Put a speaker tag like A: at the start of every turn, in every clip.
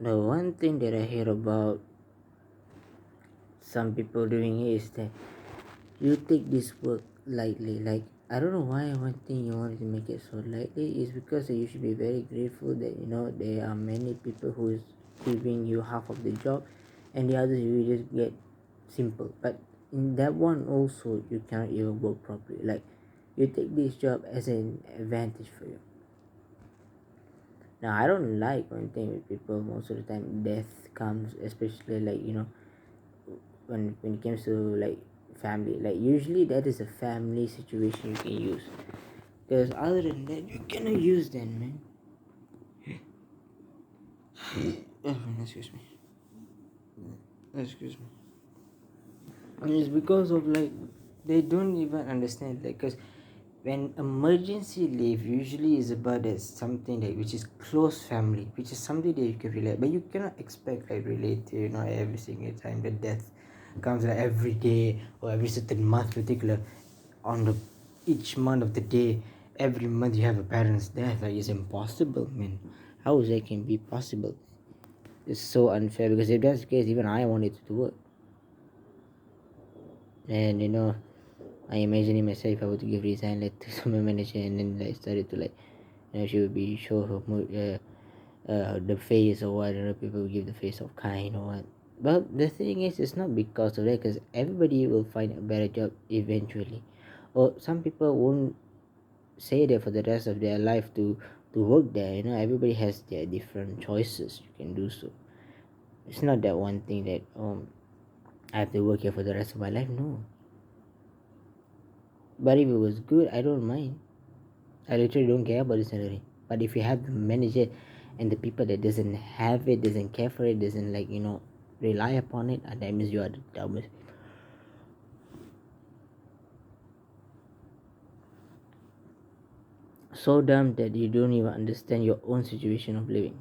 A: The one thing that I hear about some people doing is that you take this work lightly. Like, I don't know why one thing you wanted to make it so lightly is because you should be very grateful that there are many people who is giving you half of the job, and the others you just get simple. But in that one also you cannot even work properly. Like, you take this job as an advantage for you. Now I don't like one thing with people. Most of the time death comes, especially like when it comes to like family. Like, usually that is a family situation you can use, because other than that you cannot use that, man. Excuse me. Excuse me. And it's because of like they don't even understand, like, because when emergency leave usually is about that something that which is close family, which is something that you can relate, but you cannot expect like relate every single time the death comes, like every day or every certain month particular, on the each month of the day, every month you have a parent's death. Like, it's impossible, man. How is that can be possible? It's so unfair, because if that's the case, even I wanted to work. And I imagining myself if I were to give resign letter to my manager, and then like started to like she would be show her the face or what, people will give the face of kind or what. But the thing is, it's not because of that, because everybody will find a better job eventually, or some people won't stay there for the rest of their life to work there. Everybody has their different choices. You can do so. It's not that one thing that I have to work here for the rest of my life. No. But if it was good, I don't mind. I literally don't care about the salary. But if you have the manager and the people that doesn't have it, doesn't care for it, doesn't like rely upon it, that means you are the dumbest. So dumb that you don't even understand your own situation of living.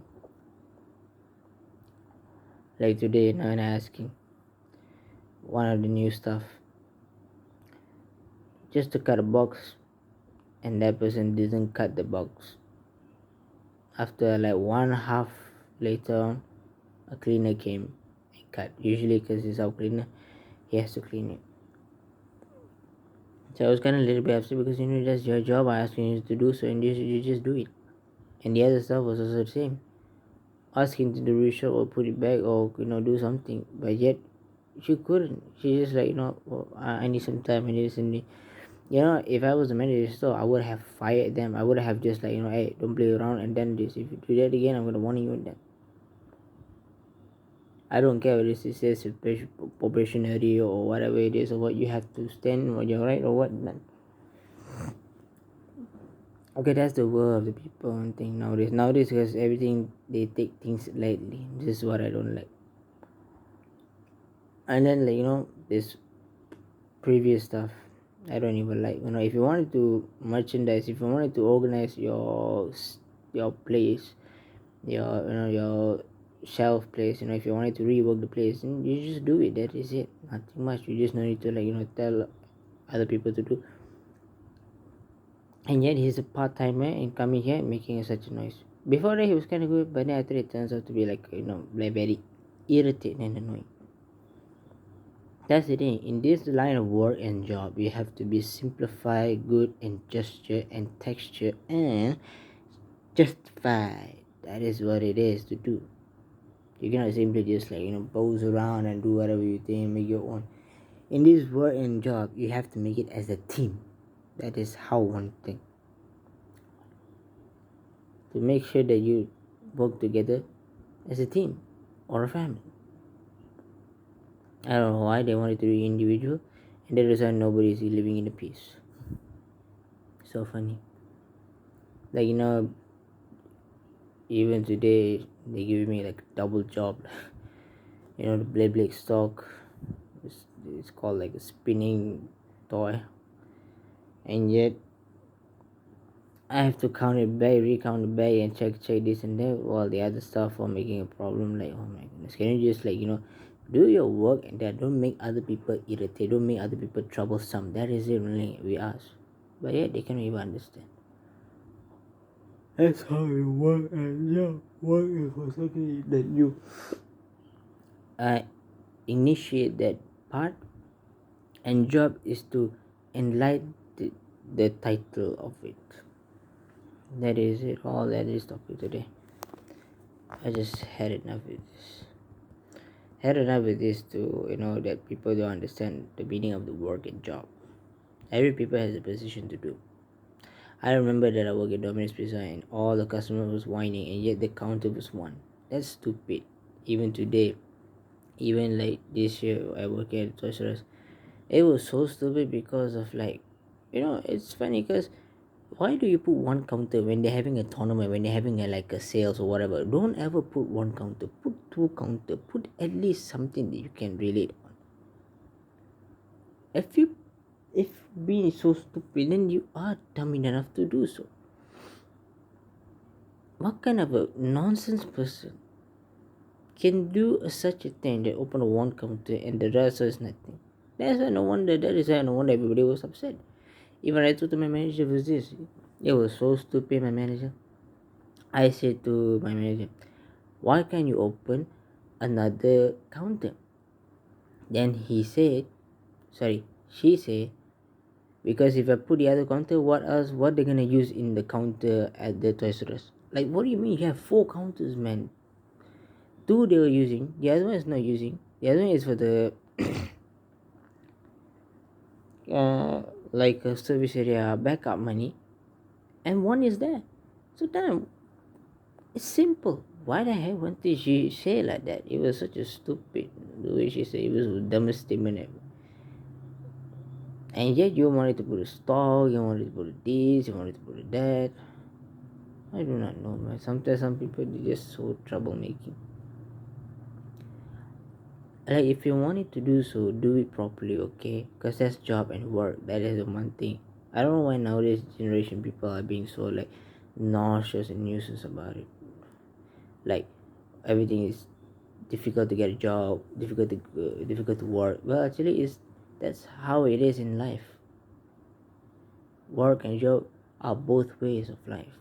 A: Like today, now I'm asking one of the new stuff just to cut a box, and that person didn't cut the box. After like 1.5 later on, a cleaner came and cut. Usually, because he's our cleaner, he has to clean it. So I was kind of a little bit upset, because that's your job. I asked you to do so, and you just do it. And the other stuff was also the same. Asking to do reshop or put it back, or do something, but yet she couldn't. She just like I need some time. I need some. If I was the manager store, I would have fired them. I would have just like hey, don't play around and then this. If you do that again, I'm gonna warn you. Then I don't care whether it says probationary or whatever it is, or what you have to stand on your right or what. Okay, that's the world of the people and thing nowadays. Nowadays, because everything they take things lightly. This is what I don't like. And then this previous stuff, I don't even like. If you wanted to merchandise, if you wanted to organize your place, your shelf place, if you wanted to rework the place, then you just do it. That is it. Nothing much. You just need to tell other people to do. And yet he's a part-timer and coming here making such a noise. Before that he was kind of good, but then after it turns out to be like very irritating and annoying. That's the thing. In this line of work and job, you have to be simplified, good in gesture and texture, and justified. That is what it is to do. You cannot simply just pose around and do whatever you think, make your own. In this work and job, you have to make it as a team. That is how one thing. To make sure that you work together as a team or a family. I don't know why they wanted to be individual, and that is why nobody is living in a peace. So funny. Like even today they give me like double job. The blade stock. It's called like a spinning toy, and yet I have to count it back, recount it back, and check this and that, while the other stuff are making a problem. Like, oh my goodness, can you just do your work and that don't make other people irritated, don't make other people troublesome. That is it really we ask. But yeah, they can't even understand. That's how it works, and yeah. work is for something that you uh, initiate that part, and job is to enlighten the title of it. That is it. All that is topic today. I just had enough with this. Had enough with this to that people don't understand the meaning of the work and job. Every people has a position to do. I remember that I worked at Domino's Pizza and all the customers was whining and yet the counter was one. That's stupid. Even today, even like this year I work at Toys R Us. It was so stupid because of it's funny because why do you put one counter when they're having a tournament, when they're having like a sales or whatever? Don't ever put one counter. Put two counter. Put at least something that you can relate on. If being so stupid, then you are dumb enough to do so. What kind of a nonsense person can do such a thing that open one counter and the rest is nothing? That's why no wonder. That is why no wonder everybody was upset. Even I told to my manager was this. It was so stupid, my manager. I said to my manager, why can't you open another counter? Then she said, because if I put the other counter, what they gonna use in the counter at the Toys R Us? Like, what do you mean? You have four counters, man. Two they were using, the other one is not using. The other one is for the like a service area backup money, and one is there. So damn, it's simple. Why the heck won't she say like that? It was such a stupid the way she said. It was the dumbest statement ever. And yet you wanted to put a stock, you wanted to put this, you wanted to put that. I do not know, man. Sometimes some people they just so troublemaking. Like if you wanted to do so, do it properly, okay? Because that's job and work. That is the one thing. I don't know why nowadays generation people are being so like nauseous and nuisance about it. Like everything is difficult to get a job, difficult to work. Well, actually, is that's how it is in life. Work and job are both ways of life.